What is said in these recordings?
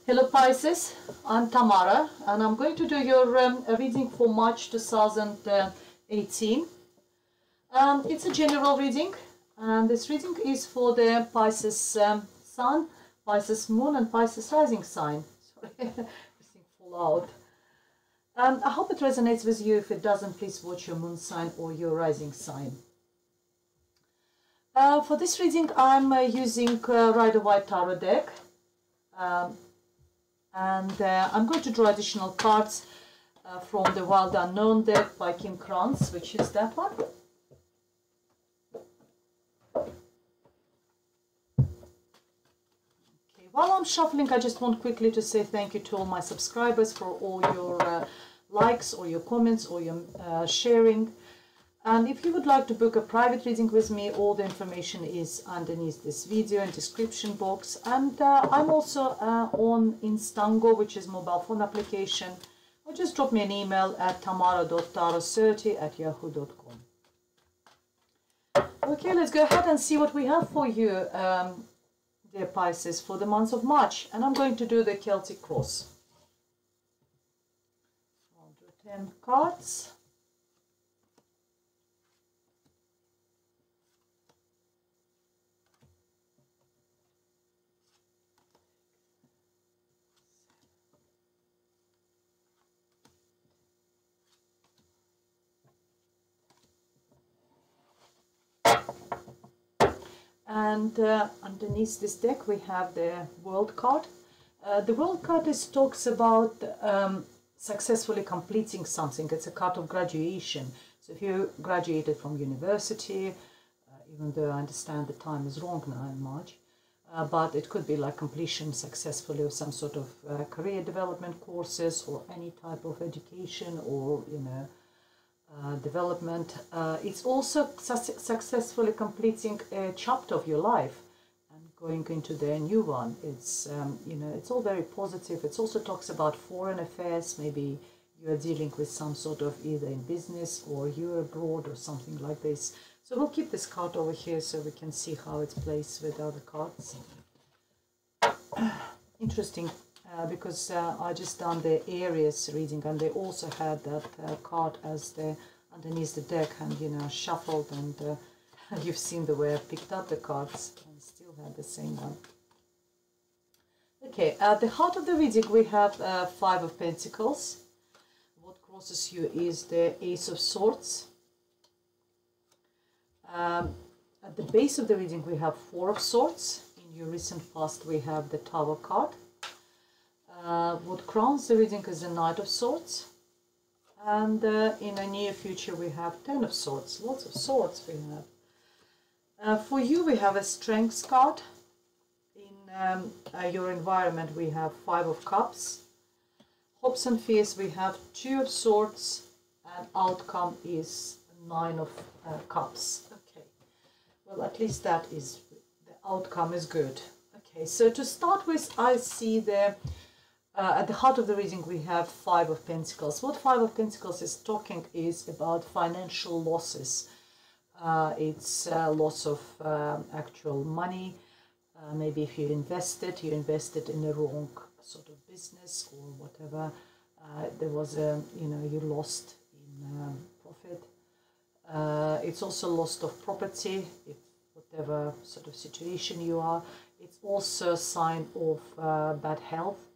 Hello Pisces, I'm Tamara and I'm going to do your reading for March 2018. It's a general reading and this reading is for the Pisces Sun, Pisces Moon and Pisces Rising sign. Sorry, everything fall out. I hope it resonates with you. If it doesn't, please watch your moon sign or your rising sign. For this reading I'm using Rider-Waite Tarot deck. I'm going to draw additional cards from the Wild Unknown deck by Kim Krantz, which is that one. Okay, while I'm shuffling, I just want quickly to say thank you to all my subscribers for all your likes or your comments or your sharing. And if you would like to book a private reading with me, all the information is underneath this video and description box. And I'm also on Instango, which is mobile phone application. Or just drop me an email at tamara.tarot30@yahoo.com. Okay, let's go ahead and see what we have for you, dear Pisces, for the month of March. And I'm going to do the Celtic Cross. I'll do 10 cards. And underneath this deck we have the World card. The World card talks about successfully completing something. It's a card of graduation. So if you graduated from university, even though I understand the time is wrong now in March, but it could be like completion successfully of some sort of career development courses or any type of education or, you know, development. It's also successfully completing a chapter of your life and going into the new one. It's you know, it's all very positive. It also talks about foreign affairs. Maybe you are dealing with some sort of either in business or you're abroad or something like this. So we'll keep this card over here so we can see how it's placed with other cards. Interesting. Because I just done the Aries reading and they also had that card as the underneath the deck and, you know, shuffled, and you've seen the way I picked up the cards and still had the same one. Okay, at the heart of the reading we have 5 of Pentacles. What crosses you is the Ace of Swords. At the base of the reading we have 4 of Swords. In your recent past we have the Tower card. What crowns the reading is the Knight of Swords, and in the near future we have 10 of Swords. Lots of swords we have. For you we have a Strength card. In your environment we have 5 of Cups. Hopes and fears we have 2 of Swords, and outcome is 9 of Cups. Okay, well, at least that is, the outcome is good. Okay, so to start with, I see the at the heart of the reading we have 5 of Pentacles. What 5 of Pentacles is talking is about financial losses. It's loss of actual money. Maybe if you invested in the wrong sort of business or whatever. There was a, you know, you lost in profit. It's also loss of property, if whatever sort of situation you are. It's also a sign of bad health.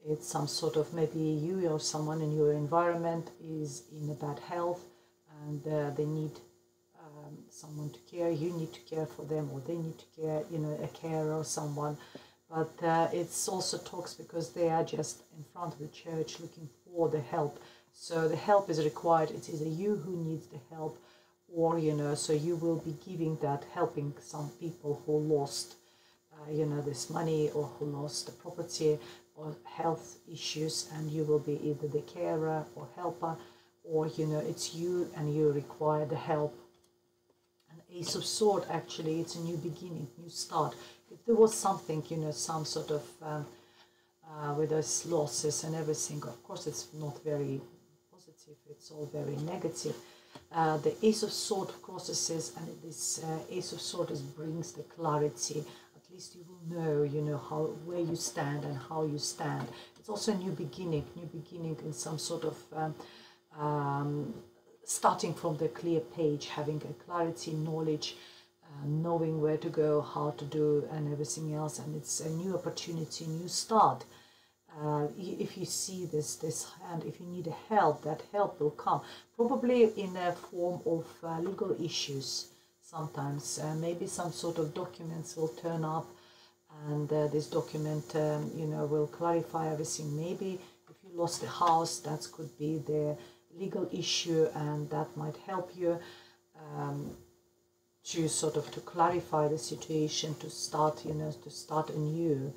It's some sort of, maybe you or someone in your environment is in a bad health and they need someone to care. You need to care for them, or they need to care, you know, a carer or someone. But it's also talks because they are just in front of the church looking for the help. So the help is required. It's either you who needs the help, or, you know, so you will be giving that, helping some people who lost you know, this money, or who lost the property or health issues, and you will be either the carer or helper, or, you know, it's you and you require the help. An Ace of Swords, actually, it's a new beginning, new start. If there was something, you know, some sort of with those losses and everything, of course it's not very positive, it's all very negative. The Ace of Swords crosses, and this Ace of Swords brings the clarity. At least you will know, you know, where you stand and how you stand. It's also a new beginning in some sort of starting from the clear page, having a clarity, knowledge, knowing where to go, how to do, and everything else. And it's a new opportunity, new start. If you see this hand, if you need help, that help will come, probably in a form of legal issues. Sometimes maybe some sort of documents will turn up, and this document you know, will clarify everything. Maybe if you lost a house, that could be the legal issue, and that might help you to sort of to clarify the situation, to start, you know, to start anew.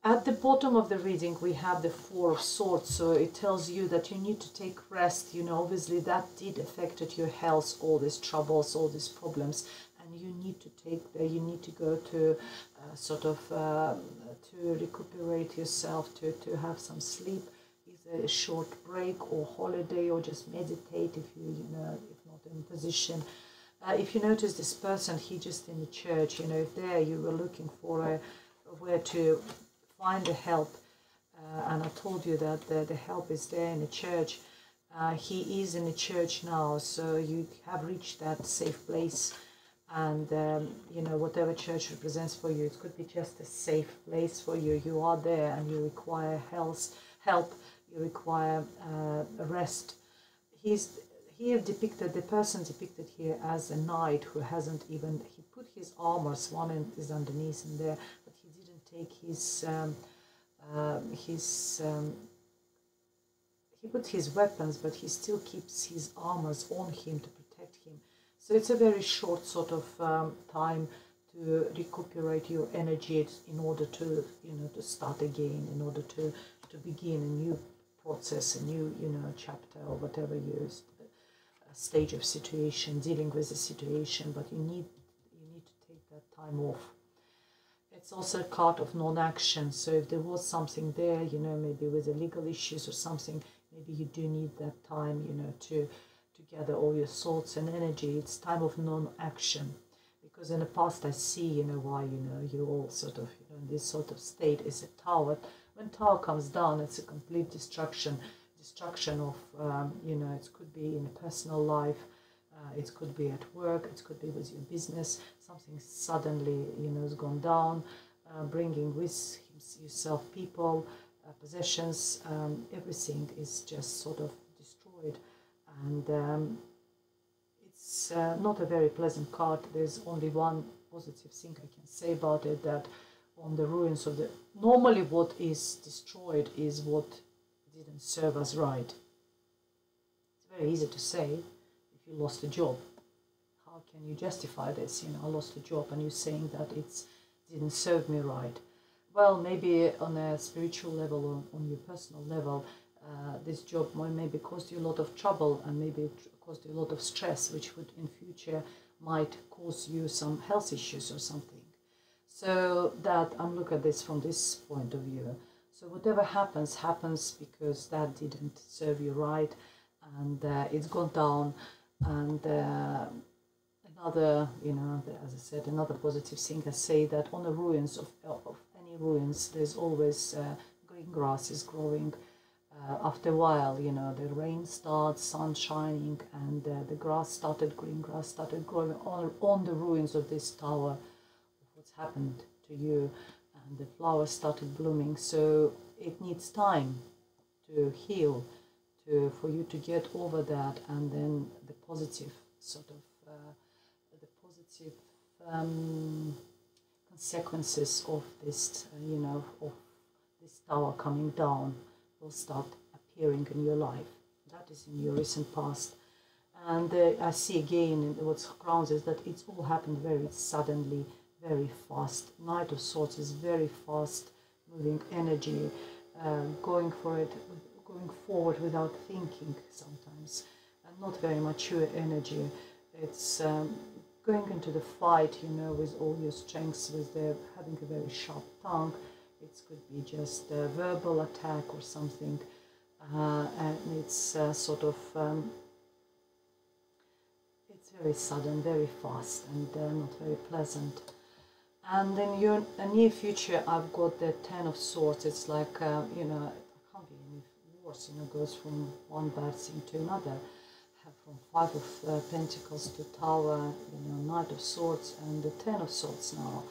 At the bottom of the reading, we have the Four of Swords, so it tells you that you need to take rest. You know, obviously that did affected your health, all these troubles, all these problems, and you need to you need to go to sort of to recuperate yourself, to have some sleep, either a short break or holiday, or just meditate if you know, if not in position. If you notice this person, he just in the church, you know, if there you were looking for where to find the help, and I told you that the help is there in the church. He is in the church now, so you have reached that safe place, and you know, whatever church represents for you, it could be just a safe place for you. You are there and you require help, you require rest. He's here depicted, the person depicted here as a knight who hasn't even, he put his armors, one is underneath in there, but he didn't take he put his weapons, but he still keeps his armors on him to protect him. So it's a very short sort of time to recuperate your energy in order to, you know, to start again, in order to begin a new process, a new, you know, chapter, or whatever you stage of situation, dealing with the situation. But you need to take that time off. It's also a card of non-action, so if there was something there, you know, maybe with the legal issues or something, maybe you do need that time, you know, to gather all your thoughts and energy. It's time of non-action, because in the past I see, you know, why, you know, you all sort of, you know, in this sort of state is a tower. When tower comes down, it's a complete destruction of, you know, it could be in a personal life, it could be at work, it could be with your business. Something suddenly, you know, has gone down, bringing with yourself people, possessions, everything is just sort of destroyed. And it's not a very pleasant card. There's only one positive thing I can say about it, that on the ruins of the, normally what is destroyed is what didn't serve us right. It's very easy to say if you lost a job. How can you justify this? You know, I lost a job and you're saying that it didn't serve me right. Well, maybe on a spiritual level or on your personal level, this job might maybe caused you a lot of trouble, and maybe it caused you a lot of stress, which would in future might cause you some health issues or something. So that I'm looking at this from this point of view. So whatever happens, happens because that didn't serve you right, and it's gone down. And another, you know, as I said, another positive thing, I say that on the ruins of any ruins, there's always green grass is growing. After a while, you know, the rain starts, sun shining, and the green grass started growing on the ruins of this tower, of what's happened to you. And the flowers started blooming, so it needs time to heal, for you to get over that, and then the positive sort of consequences of this, you know, of this tower coming down will start appearing in your life. That is in your recent past. And I see again what's grounds is that it's all happened very suddenly, very fast. Knight of Swords is very fast moving energy, going for it, going forward without thinking sometimes, and not very mature energy. It's going into the fight, you know, with all your strengths, with having a very sharp tongue. It could be just a verbal attack or something, and it's sort of it's very sudden, very fast, and not very pleasant. And in your near future, I've got the Ten of Swords. It's like, you know, it can't be any worse, you know, goes from one bad thing to another. From Five of Pentacles to Tower, you know, Knight of Swords, and the Ten of Swords now.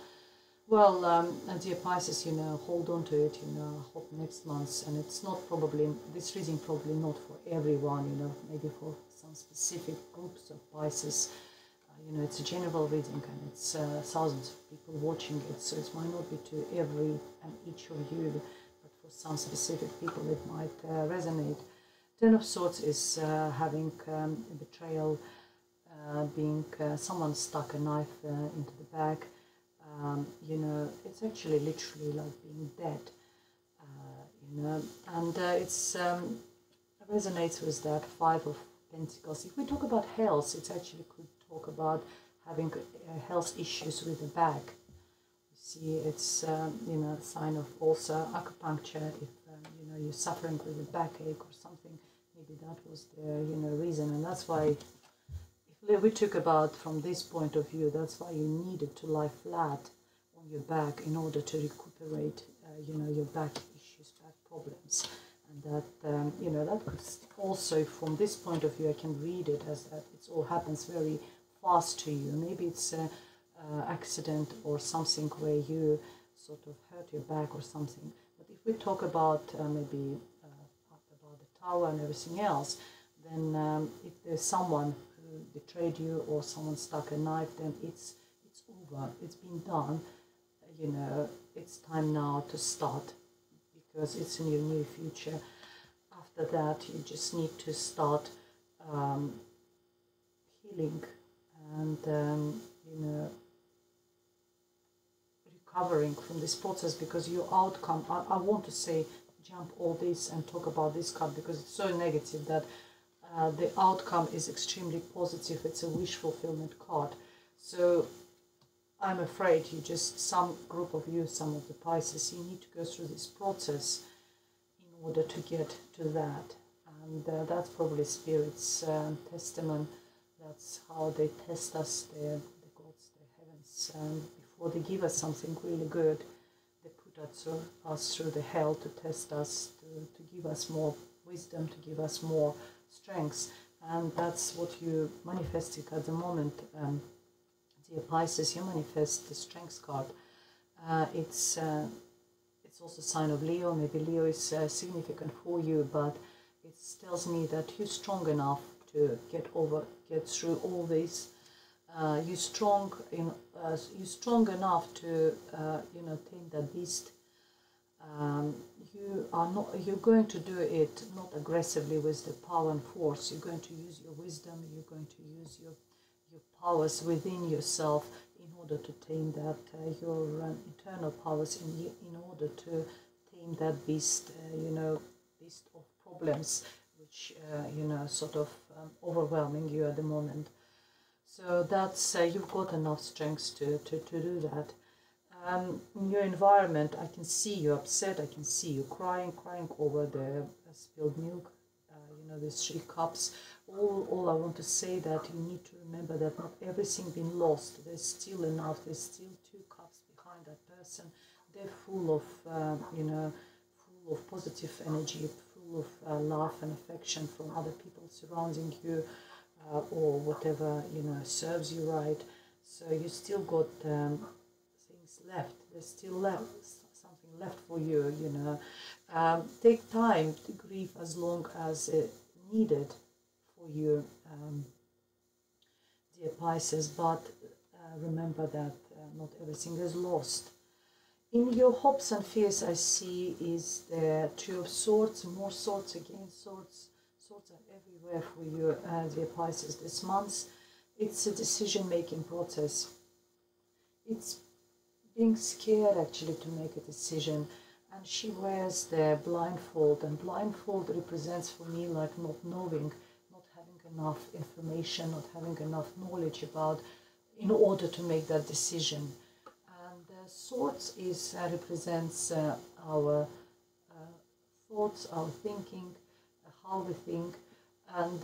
Well, and dear Pisces, you know, hold on to it, you know, I hope next month, and it's not probably, this reading probably not for everyone, you know, maybe for some specific groups of Pisces. You know, it's a general reading, and it's thousands of people watching it, so it might not be to every and each of you, but for some specific people it might resonate. Ten of Swords is having betrayal, being someone stuck a knife into the back. You know, it's actually literally like being dead, you know, and it's resonates with that Five of Pentacles. If we talk about health, it actually could talk about having health issues with the back. You see, it's you know, a sign of also acupuncture. If you know, you're suffering with a backache or something, maybe that was the, you know, reason, and that's why. If we talk about from this point of view, that's why you needed to lie flat on your back in order to recuperate, you know, your back issues, back problems. And that, you know, that could also, from this point of view, I can read it as that it all happens very fast to you. Maybe it's an accident or something where you sort of hurt your back or something. But if we talk about maybe about the Tower and everything else, then if there's someone who betrayed you or someone stuck a knife, then it's over. It's been done. You know, it's time now to start, because it's in your near future. After that, you just need to start healing and you know, recovering from this process, because your outcome, I want to say jump all this and talk about this card because it's so negative that the outcome is extremely positive. It's a wish fulfillment card. So I'm afraid you just, some group of you, some of the Pisces, you need to go through this process in order to get to that. And that's probably Spirit's testament. That's how they test us, the gods, the heavens. Before they give us something really good, they put us through the hell to test us, to give us more wisdom, to give us more strengths. And that's what you're manifesting at the moment. Dear Pisces, you manifest the Strength card. It's also a sign of Leo. Maybe Leo is significant for you, but it tells me that you're strong enough to get through all this. You're strong enough to you know, tame that beast. You're going to do it not aggressively with the power and force. You're going to use your wisdom. You're going to use your powers within yourself in order to tame that, your internal powers in order to tame that beast, you know, beast of problems, which, you know, sort of overwhelming you at the moment. So that's, you've got enough strength to do that. In your environment, I can see you upset, I can see you crying over the spilled milk, you know, the 3 cups. All I want to say that you need to remember that not everything been lost. There's still enough. There's still 2 cups behind that person. They're full of, you know, full of positive energy, full of love and affection from other people surrounding you, or whatever, you know, serves you right. So you still got things left. There's still something left for you. You know, take time to grieve as long as needed for you, dear Pisces, but remember that not everything is lost. In your hopes and fears, I see is the 2 of Swords, more swords again, swords are everywhere for you, dear Pisces, this month. It's a decision-making process. It's being scared actually to make a decision, and she wears the blindfold, and blindfold represents for me like not knowing, enough information, not having enough knowledge about in order to make that decision. And Swords is represents our thoughts, our thinking, how we think, and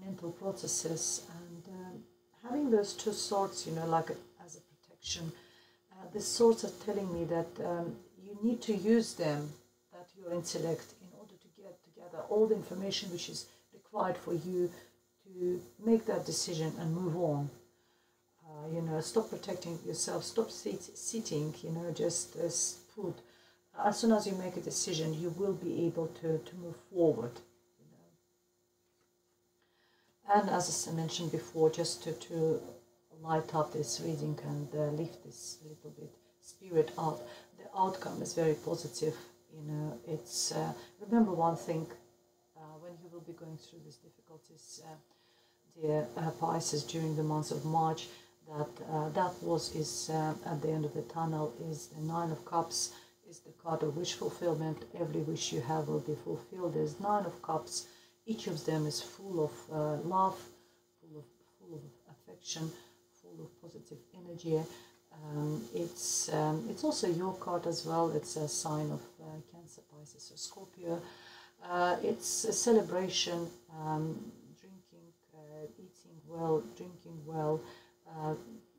mental processes. And having those 2 swords, you know, like as a protection, The swords are telling me that you need to use them, that your intellect, in order to get together all the information which is required for you to make that decision and move on. You know, stop protecting yourself, stop sitting, you know, just put. As soon as you make a decision, you will be able to move forward. You know. And as I mentioned before, just to light up this reading and lift this little bit spirit up, the outcome is very positive. You know, it's remember one thing, when you will be going through these difficulties, dear Pisces, during the month of March, that is at the end of the tunnel is the Nine of Cups, is the card of wish fulfillment. Every wish you have will be fulfilled. There's 9 of Cups. Each of them is full of love, full of affection, full of positive energy. It's also your card as well. It's a sign of Cancer, Pisces, or Scorpio. It's a celebration, drinking, eating well, drinking well.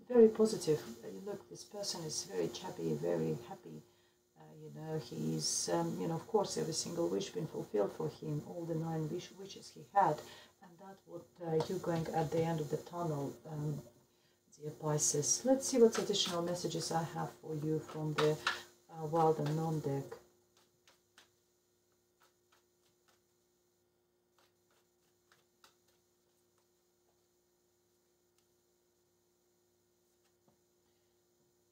Very positive. Look, this person is very chubby, very happy. You know, he's, you know, of course, every single wish been fulfilled for him, all the 9 wishes he had, and that's what you're going at the end of the tunnel, dear Pisces. Let's see what additional messages I have for you from the Wild Unknown deck.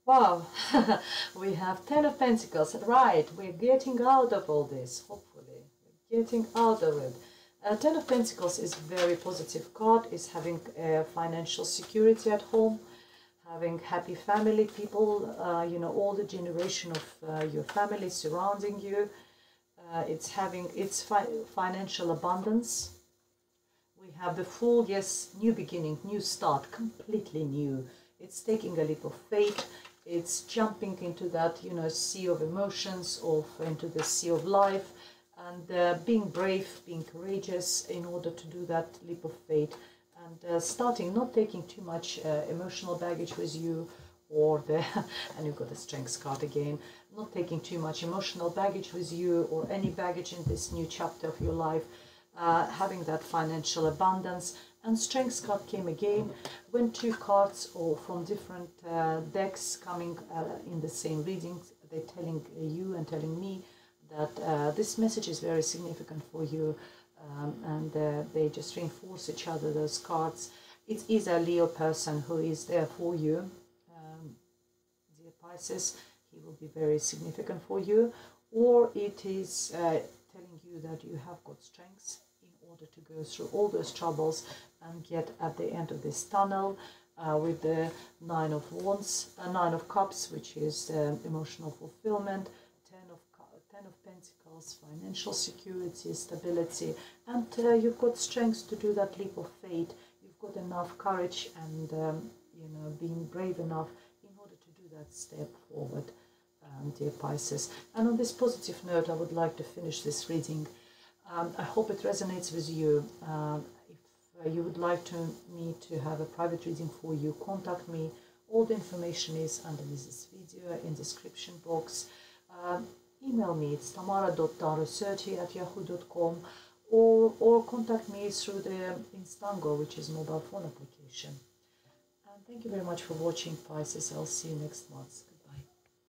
Wow, we have 10 of Pentacles. Right, we're getting out of all this, hopefully. We're getting out of it. 10 of Pentacles is a very positive card. It's having financial security at home, having happy family, people, you know, all the generation of your family surrounding you. It's having financial abundance. We have the full, yes, new beginning, new start, completely new. It's taking a leap of faith. It's jumping into that, you know, sea of emotions, into the sea of life, and being brave, being courageous in order to do that leap of faith, and starting, not taking too much emotional baggage with you, or the, and you've got the Strength card again, not taking too much emotional baggage with you, or any baggage in this new chapter of your life, having that financial abundance. And Strength card came again, when 2 cards or from different decks coming in the same readings, they're telling you and telling me that this message is very significant for you, and they just reinforce each other, those cards. It is a Leo person who is there for you, dear Pisces. He will be very significant for you, or it is telling you that you have got strengths in order to go through all those troubles and get at the end of this tunnel with the 9 of Wands, 9 of Cups, which is emotional fulfillment, 10 of Pentacles, financial security, stability, and you've got strength to do that leap of faith. You've got enough courage and you know, being brave enough in order to do that step forward, dear Pisces. And on this positive note, I would like to finish this reading. I hope it resonates with you. If you would like me to have a private reading for you, contact me. All the information is under this video in description box. Email me, it's tamara.taro30@yahoo.com, or contact me through the Instango, which is mobile phone application. And thank you very much for watching, Pisces. I'll see you next month.